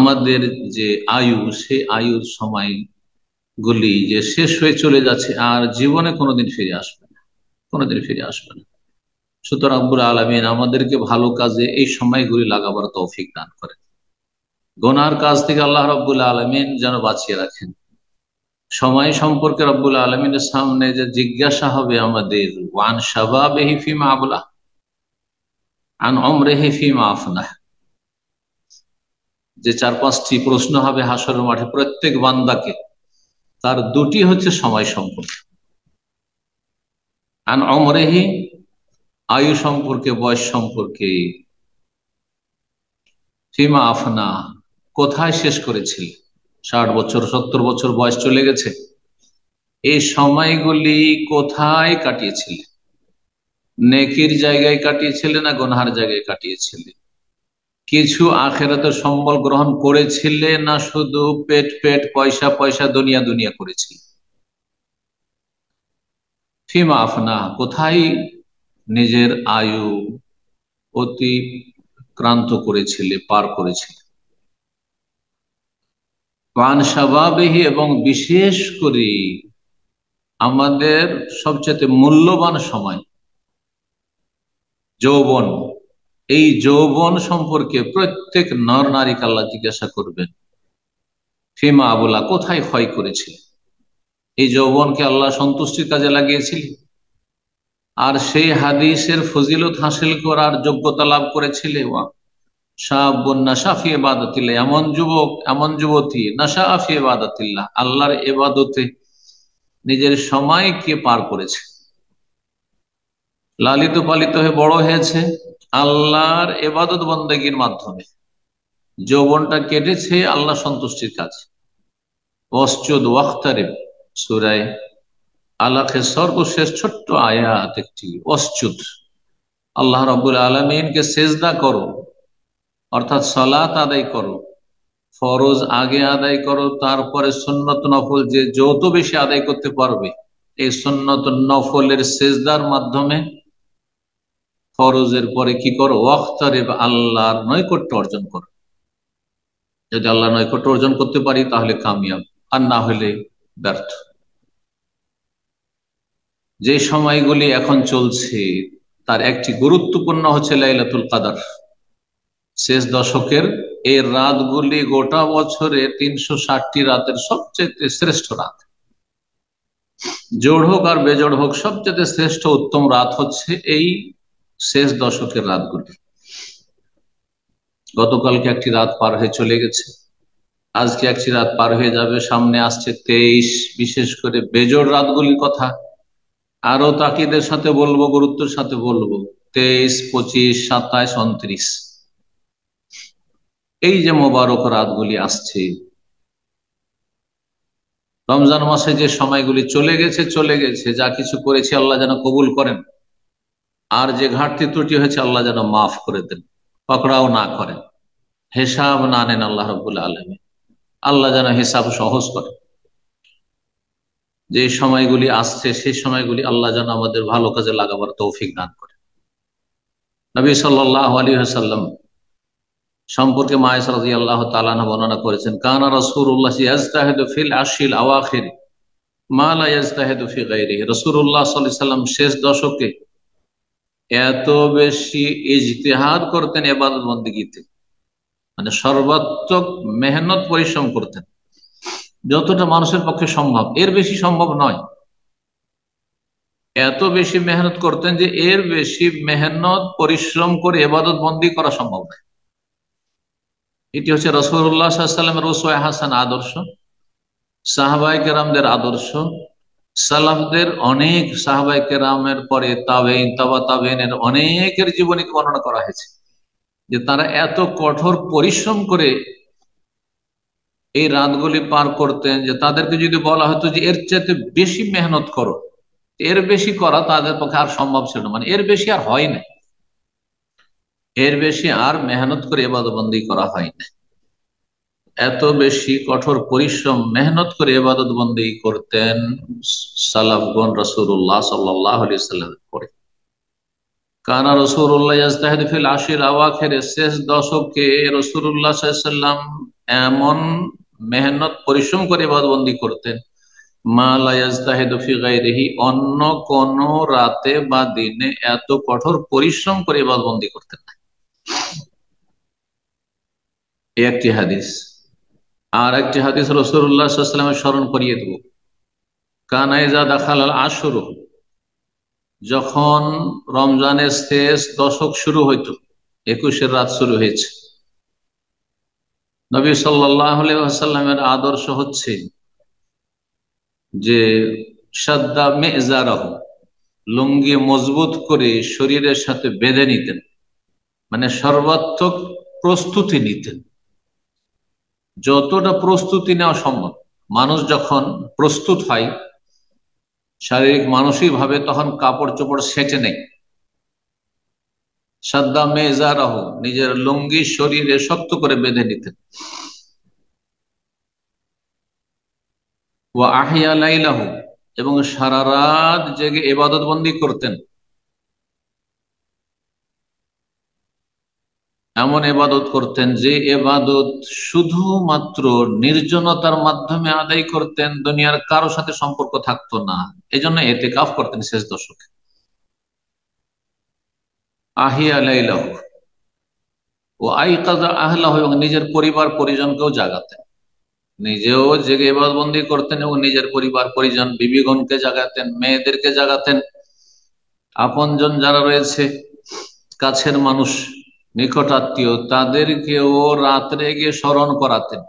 আমাদের যে আয়ু, সেই আয়ুর সময়গুলি যে শেষ হয়ে চলে যাচ্ছে, আর জীবনে কোনোদিন ফিরে আসবে না, কোনোদিন ফিরে আসবে না। সুতরাং রব্বুল আলামিন আমাদেরকে ভালো কাজে এই সময়গুলি লাগাবার তৌফিক দান করেন। গুনার কাজ থেকে আল্লাহ রাব্বুল আলামিন যেন বাঁচিয়ে রাখেন। সময় সম্পর্কে রব্বুল আলামিনের সামনে যে জিজ্ঞাসা হবে আমাদের, ওয়ান শাবাবিহি ফিমা আবলা, আন উমরিহি ফিমা আফনাহ, যে 4-5টি প্রশ্ন হবে হাসরের মাঠে প্রত্যেক বান্দাকে, তার দুটি হচ্ছে সময় সম্পর্কে। আন উমরিহি, আয়ু সম্পর্কে, বয়স সম্পর্কে। ফিমা আফনা, কোথায় শেষ করেছিল। 60 বছর 70 বছর বয়স চলে গেছে, এই সময়গুলি কোথায় কাটিয়েছিলে? নেকির জায়গায় কাটিয়েছিলে না গুনহার জায়গায় কাটিয়েছিলে? কিছু আখেরাতের সম্বল গ্রহণ করেছিলে না শুধু পেট পেট, পয়সা পয়সা, দুনিয়া দুনিয়া করেছিলে? ফিমা আফনা, কোথায় নিজের আয়ু অতিক্রান্ত করেছিলে, পার করেছিলে? ওয়ান শাবাবিহি, এবং বিশেষ করে আমাদের সবচেয়ে মূল্যবান সময় যৌবন, এই যৌবন সম্পর্কে প্রত্যেক নর নারীকে আল্লাহ জিজ্ঞাসা করবেন। ফিমা আবুলা, কোথায় ক্ষয় করেছিলে? এই যৌবনকে আল্লাহ সন্তুষ্টির কাজে লাগিয়েছিলেন, আর সেই হাদিসের ফজিলত হাসিল করার যোগ্যতা লাভ করেছিলে। শাবুন নাশা ফি ইবাদাতিল্লাহ, এমন যুবক, এমন যুবতী, নাশা ফি ইবাদাতিল্লাহ, আল্লাহর ইবাদতে নিজের সময়কে পার করেছে, লালিত পালিত হয়ে বড় হয়েছে আল্লাহর ইবাদত বন্দেগীর মাধ্যমে। যৌবনটা কেটেছে আল্লাহ সন্তুষ্টির কাজ। ওয়াসজুদ ওয়াখতারিব, সূরা আলাকের সর্বশেষ ছোট্ট আয়াত একটি। ওয়াসজুদ, আল্লাহ রাব্বুল আলামিনকে সেজদা করো, অর্থাৎ সালাত আদায় করো। ফরজ আগে আদায় করো, তারপরে সুন্নত নফল যে যত বেশি আদায় করতে পারবে, এই সুন্নত নফলের সেজদার মাধ্যমে ফরজের পরে কি করো? ওয়াখতারিব, আল্লাহর নৈকট্য অর্জন করো। যদি আল্লাহর নৈকট্য অর্জন করতে পারি তাহলে কামিয়াব, আর না হলে ব্যর্থ। যে সময়গুলি এখন চলছে তার একটি গুরুত্বপূর্ণ হচ্ছে লাইলাতুল কদর, শেষ দশকের এই রাতগুলি। গোটা বছরে 360টি রাতের সবচেয়ে শ্রেষ্ঠ রাত, জোড় হোক আর বেজোড় হোক, সবচেয়ে শ্রেষ্ঠ উত্তম রাত হচ্ছে এই শেষ দশকের রাতগুলি। গতকালকে একটি রাত পার হয়ে চলে গেছে, আজকে একটি রাত পার হয়ে যাবে, সামনে আসছে 23। বিশেষ করে বেজোড় রাতগুলির কথা আরো তাকিদের সাথে বলবো, গুরুত্বের সাথে বলবো। 23, 25, 27, 29, এই যে মোবারক রাতগুলি আসছে, রমজান মাসে যে সময়গুলি চলে গেছে, চলে গেছে, যা কিছু করেছি আল্লাহ যেন কবুল করেন, আর যে ঘাটতি ত্রুটি হয়েছে আল্লাহ যেন মাফ করে দেন, পকড়াও না করেন, হিসাব না নেন আল্লাহ রাব্বুল আলামিন। আল্লাহ যেন হিসাব সহজ করেন। যে সময়গুলি আসছে সেই সময়গুলি আল্লাহ যেন আমাদের ভালো কাজে লাগাবার তৌফিক দান করে। নবী সাল্লাল্লাহু আলাইহি ওয়াসাল্লাম সম্পর্কে মা আয়েশা রাদিয়াল্লাহু তাআলা আনহা বর্ণনা করেছেন, কানা রাসূলুল্লাহ ইয়াজতাহিদু ফিল আশরিল আওয়াখির মা লা ইয়াজতাহিদু ফি গায়রিহি। রাসূলুল্লাহ সাল্লাল্লাহু আলাইহি ওয়াসাল্লাম শেষ দশকে এত বেশি ইজতিহাদ করতেন ইবাদত বন্দেগীতে, মানে সর্বাত্মক মেহনত পরিশ্রম করতেন, যতটা মানুষের পক্ষে সম্ভব, এর বেশি সম্ভব নয়। এত বেশি মেহনত করতেন যে এর বেশি মেহনত পরিশ্রম করে ইবাদত বন্দী করা সম্ভব নয়। এটি হচ্ছে রাসূলুল্লাহ সাল্লাল্লাহু আলাইহি ওয়াসাল্লামের উসওয়া হাসান আদর্শ, সাহাবায়ে কেরামদের আদর্শ, সালাফদের অনেক সাহাবায়ে কেরামের পরে তাবেঈন, তাবা তাবেঈনের অনেকের জীবনীকে বর্ণনা করা হয়েছে যে তারা এত কঠোর পরিশ্রম করে এই রাতগুলি পার করতেন যে তাদেরকে যদি বলা হতো যে এর চাইতে বেশি মেহনত করো, এর বেশি করা তাদের পক্ষে আর সম্ভব ছিল না, মানে এর বেশি আর হয় না, এর বেশি আর মেহনত করে ইবাদতবন্দি করা হয় না। এত বেশি কঠোর পরিশ্রম মেহনত করে ইবাদতবন্দি করতেন সালাফগণ রাসূলুল্লাহ সাল্লাল্লাহু আলাইহি ওয়াসাল্লামের পরে। কানা রাসূলুল্লাহ ইয়াজতাহিদু ফিল আশরিল আওয়াখির, শেষ দশকে রাসূলুল্লাহ সাল্লাল্লাহু আলাইহি ওয়াসাল্লাম এমন মেহনত পরিশ্রম করে ইবাদতবন্দি করতেন মা লা ইয়াজতাহিদু ফি গায়রিহি, অন্য কোন রাতে বা দিনে এত কঠোর পরিশ্রম করে ইবাদতবন্দি করতেন না। এই একটি হাদিস। আর একটি হাদিস রাসূলুল্লাহ সাল্লাল্লাহু আলাইহি ওয়াসাল্লামের স্মরণ করিয়ে দেব। কানা ইযা দাখালাল আশরু, যখন রমজানের শেষ দশক শুরু হইতো, 21-এর রাত শুরু হয়েছে, নবী সাল্লাল্লাহু আলাইহি ওয়াসাল্লামের আদর্শ হচ্ছে যে সাদ্দা মিজারাহু, লুঙ্গি মজবুত করে শরীরের সাথে বেঁধে নিতেন, মানে সর্বাত্মক প্রস্তুতি নিতেন, যতটা প্রস্তুতি নেওয়া সম্ভব। মানুষ যখন প্রস্তুত হয় শারীরিক মানসিক ভাবে, তখন কাপড় চোপড় সেটে নেই। সাদ্দা মেজারাহু, নিজের লুঙ্গি শরীরে শক্ত করে বেঁধে নিতেন। ওয়া আহিয়া লাইলাহু, এবং সারা রাত জেগে ইবাদত বন্দি করতেন। এমন ইবাদত করতেন যে ইবাদত শুধুমাত্র নির্জনতার মাধ্যমে আদায় করতেন, দুনিয়ার কারো সাথে সম্পর্ক থাকতো না। এজন্য ইতিকাফ করতেন শেষ দশকে। আহিয়া লাইলাহু ও আইকাযা আহলাহু, এবং নিজের পরিবার পরিজনকেও জাগাতেন। নিজেও জেগে ইবাদতবন্দি করতেন এবং নিজের পরিবার পরিজন বিবিগণকে জাগাতেন, মেয়েদেরকে জাগাতেন, আপনজন যারা রয়েছে কাছের মানুষ নিকট আত্মীয় তাদেরকেও রাত্রে গিয়ে স্মরণ করাতেন।